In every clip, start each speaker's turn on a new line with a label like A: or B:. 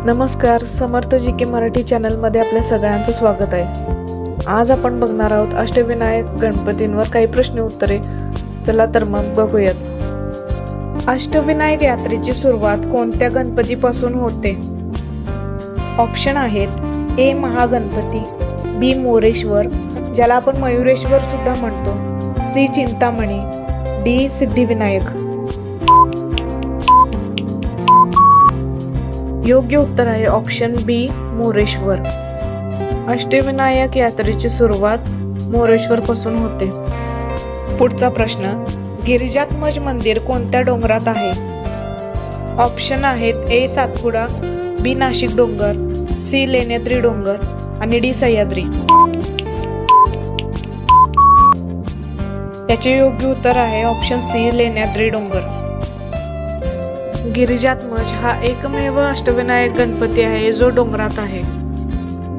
A: नमस्कार, समर्थ जी के मराठी चॅनलमध्ये आपल्या सगळ्यांचं स्वागत आहे। आज आपण बघणार आहोत अष्टविनायक गणपतींवर काही प्रश्न उत्तरे। चला तर मग बघूयात। अष्टविनायक यात्रेची सुरुवात कोणत्या गणपतीपासून होते? ऑप्शन आहेत ए महागणपती, बी मोरेश्वर ज्याला आपण मयुरेश्वर सुद्धा म्हणतो, सी चिंतामणी, डी सिद्धिविनायक। योग्य उत्तर आहे ऑप्शन बी मोरेश्वर। अष्टविनायक यात्रेची सुरुवात मोरेश्वर पासून होते। पुढचा प्रश्न, गिरिजात्मज मंदिर कोणत्या डोंगरात आहे? ऑप्शन आहेत ए सातपुडा, बी नाशिक डोंगर, सी लेण्याद्री डोंगर आणि डी सह्याद्री। याचे योग्य उत्तर आहे ऑप्शन सी लेण्याद्री डोंगर। गिरिजात्मज हा एकमेव अष्टविनायक गणपती आहे जो डोंगरात आहे।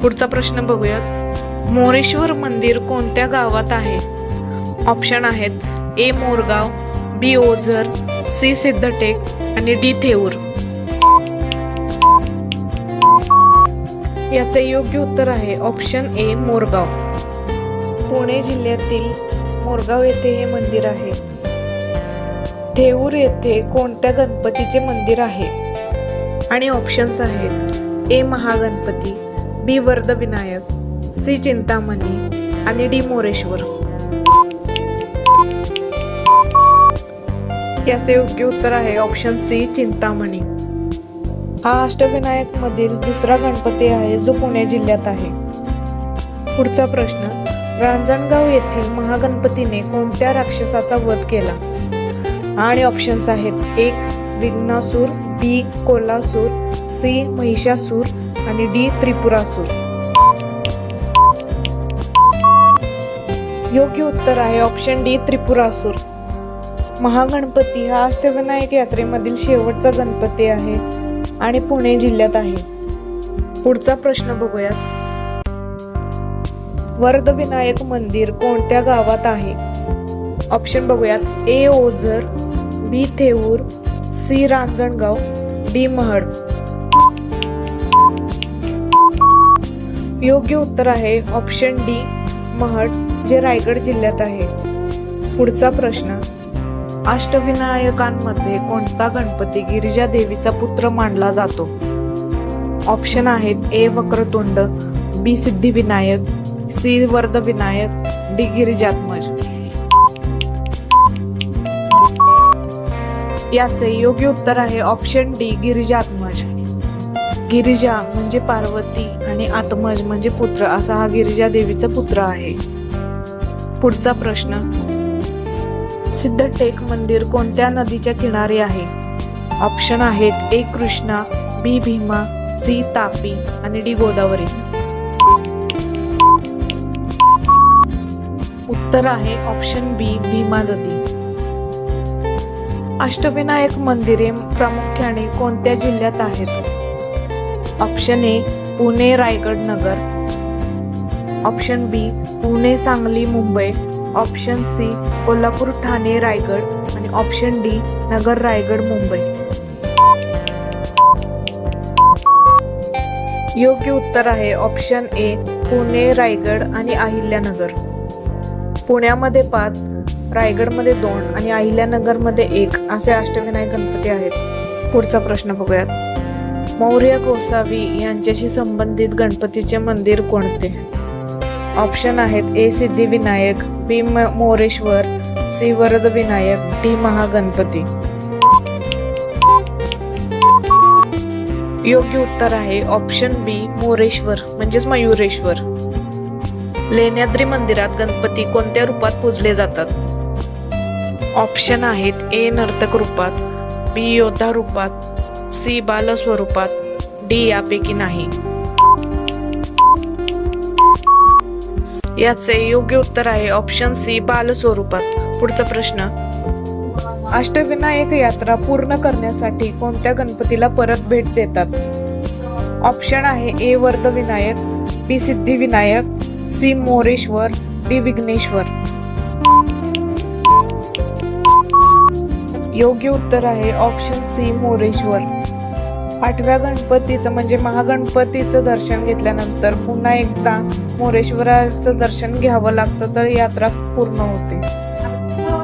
A: पुढचा प्रश्न बघूयात। मोरेश्वर मंदिर कोणत्या गावात आहे? ऑप्शन आहेत ए मोरगाव, बी ओझर, सी सिद्धटेक आणि डी थेऊर। याचे योग्य उत्तर आहे ऑप्शन ए मोरगाव। पुणे जिल्ह्यातील मोरगाव येथे हे मंदिर आहे। थेऊर येथे कोणत्या गणपतीचे मंदिर आहे? आणि ऑप्शन्स आहेत ए महागणपती, बी वरदविनायक, सी चिंतामणी आणि डी मोरेश्वर। याचे योग्य उत्तर आहे ऑप्शन सी चिंतामणी। हा अष्टविनायक मधील दुसरा गणपती आहे जो पुणे जिल्ह्यात आहे। पुढचा प्रश्न, रांजणगाव येथील महागणपतीने कोणत्या राक्षसाचा वध केला? आणि ऑप्शन्स आहेत एक विघ्नासूर, बी कोल्हासूर, सी महिषासूर आणि डी त्रिपुरासूर। योग्य उत्तर आहे ऑप्शन डी त्रिपुरासूर। महागणपती हा अष्टविनायक यात्रेमधील शेवटचा गणपती आहे आणि पुणे जिल्ह्यात आहे। पुढचा प्रश्न बघूयात। वरदविनायक मंदिर कोणत्या गावात आहे? ऑप्शन बघूयात ए ओझर, बी थेऊर, सी रांजणगाव, डी महड। योग्य उत्तर आहे ऑप्शन डी महड जे रायगड जिल्ह्यात आहे। पुढचा प्रश्न, अष्टविनायकांमध्ये कोणता गणपती गिरिजा देवीचा पुत्र मानला जातो? ऑप्शन आहेत ए वक्रतुंड, बी सिद्धिविनायक, सी वरदविनायक, डी गिरिजात्मज। याचे योग्य उत्तर आहे ऑप्शन डी गिरिजात्मज। गिरिजा म्हणजे पार्वती आणि आत्मज म्हणजे पुत्र असा हा गिरिजा देवीचा पुत्र आहे। पुढचा प्रश्न, सिद्धटेक मंदिर कोणत्या नदीच्या किनारी आहे? ऑप्शन आहेत ए कृष्णा, बी भीमा, सी तापी आणि डी गोदावरी। उत्तर आहे ऑप्शन बी भीमा नदी। अष्टविनायक मंदिरे प्रामुख्याने कोणत्या जिल्ह्यात आहेत? Option A Pune Raigad Nagar, option B Pune Sangli Mumbai, option C Kolhapur Thane Raigad आणि ऑप्शन डी नगर रायगड मुंबई। योग्य उत्तर आहे ऑप्शन ए पुणे रायगड आणि अहिल्यानगर। पुण्यामध्ये 5, रायगडमध्ये 2 आणि अहिल्यानगरमध्ये 1 असे अष्टविनायक गणपती आहेत। पुढचा प्रश्न बघूयात। मौर्य गोसावी यांच्याशी संबंधित गणपतीचे मंदिर कोणते? ऑप्शन आहेत ए सिद्धिविनायक, बी मोरेश्वर, सी वरदविनायक, डी महागणपती। योग्य उत्तर आहे ऑप्शन बी मोरेश्वर म्हणजेच मयुरेश्वर। लेण्याद्री मंदिरात गणपती कोणत्या रूपात पूजले जातात? ऑप्शन आहेत ए नर्तक रूपात, बी योद्धा रूपात, सी बाल स्वरूपात, डी यापैकी नाही। याचे योग्य उत्तर आहे ऑप्शन सी बाल स्वरूपात। पुढचा प्रश्न, अष्टविनायक यात्रा पूर्ण करण्यासाठी कोणत्या गणपतीला परत भेट देतात? ऑप्शन आहे ए वरदविनायक, बी सिद्धिविनायक, सी मोरेश्वर, डी विघ्नेश्वर। योग्य उत्तर आहे ऑप्शन सी मोरेश्वर। आठव्या गणपतीचं म्हणजे महागणपतीचं दर्शन घेतल्यानंतर पुन्हा एकदा मोरेश्वराचं दर्शन घ्यावं लागतं, तर यात्रा पूर्ण होते.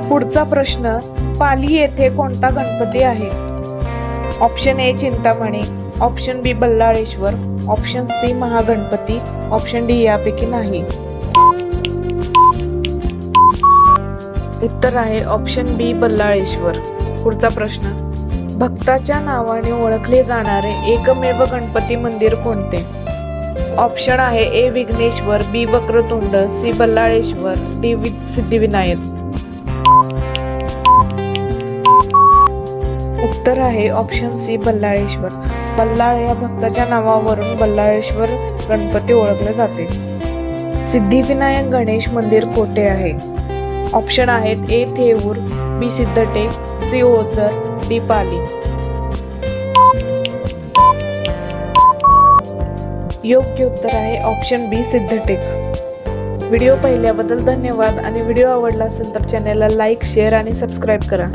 A: पुढचा प्रश्न, पाली येथे कोणता गणपती आहे? Option A Chintamani, option B Ballaleshwar, option C Mahaganpati, option D यापैकी नाही. उत्तर आहे ऑप्शन बी बल्लाळेश्वर. पुढचा प्रश्न, भक्ताच्या नावाने ओळखले जाणारे एकमेव गणपती मंदिर कोणते? ऑप्शन आहे ए विघ्नेश्वर, बी वक्रतुंड, सी बल्लाळेश्वर, डी सिद्धिविनायक. उत्तर आहे ऑप्शन सी बल्लाळेश्वर. बल्लाळ या भक्ताच्या नावावरून बल्लाळेश्वर गणपती ओळखले जाते. सिद्धिविनायक गणेश मंदिर कोठे आहे? ऑप्शन आहेत ए थेऊर, बी सिद्धटेक, सी ओझर, डी पाली. योग्य उत्तर आहे ऑप्शन बी सिद्धटेक. व्हिडिओ पाहिल्याबद्दल धन्यवाद आणि व्हिडिओ आवडला असेल तर चॅनलला लाईक, शेअर आणि सबस्क्राईब करा.